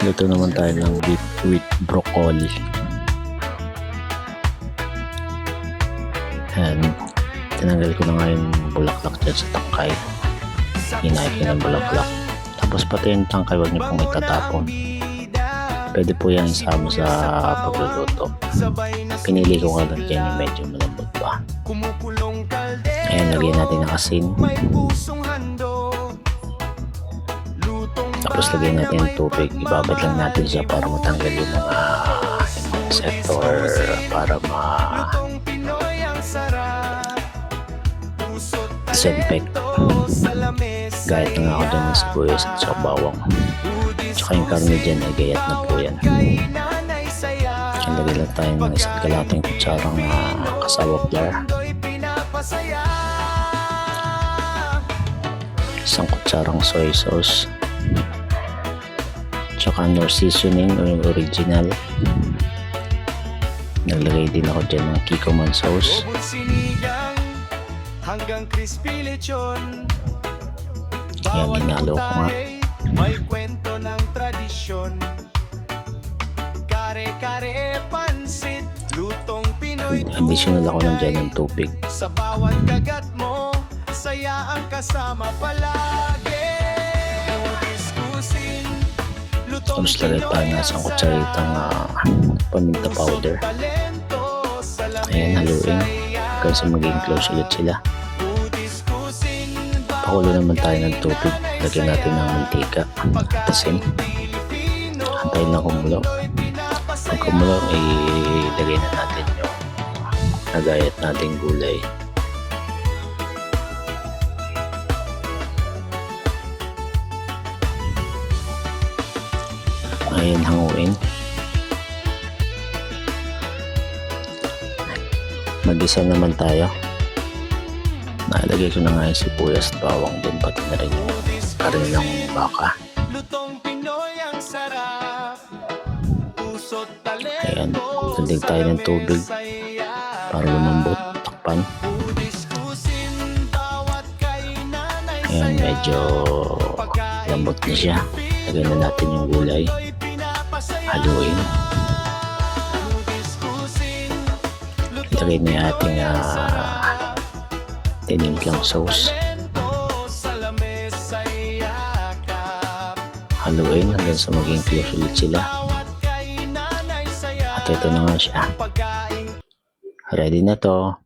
Luto naman tayo ng beef with broccoli. And tinanggal ko na nga yung bulaklak dyan sa tangkay. Hinahit ko ng bulaklak. Tapos pati yung tangkay, huwag niyo pong itatapon. Pwede po yan isama sa pagluluto. Pinili ko nga lang dyan yung medyo malambot pa. Ayan, lagyan natin ng asin. Tapos lagyan natin ng tubig. Ibabad lang natin siya para matanggal yung mga insect or para disinfect. Gayat na nga ako dyan ng sibuyas at saka bawang. Tsaka yung karne dyan ay gayat na po yan. Lagyan lang tayo ng isang kalating kutsarang cassava flour. Isang kutsarang soy sauce. Tsaka Knorr seasoning o yung original. Naglagay din ako dyan ng Kikkoman sauce. Hanggang crispy lechon. Yan, hinalo ko nga. May kwento ng tradisyon. Kare-kare pansit, lutong Pinoy. Additional ako nandiyan ng tubig. Sa bawat kagat mo, saya ang kasama palagi. Udis-kusin, lutong Tapos lagay tayo ng isang kutsaritang paminta powder. Ayan, haluin hanggang sa maging close ulit sila. Pakulo naman tayo ng tubig. Lagyan natin ng mantika at asin. Antayin na kumulo. Pag kumulo, ilagay na natin yung nagayat nating gulay. Ayan, hanguin. Mag-isa naman tayo. Nalagay ko na nga yung sibuyas at bawang din, pati na rin yung karin ng baka. Ayan, nagdag tayo ng tubig para lumambot, takpan. Ayan, medyo lambot na siya. Lagyan na natin yung gulay. Haluin. Ilagay na yung ating tinimplang sauce. Haluin hanggang sa maging close ulit sila. At ito na nga siya. Ready na to.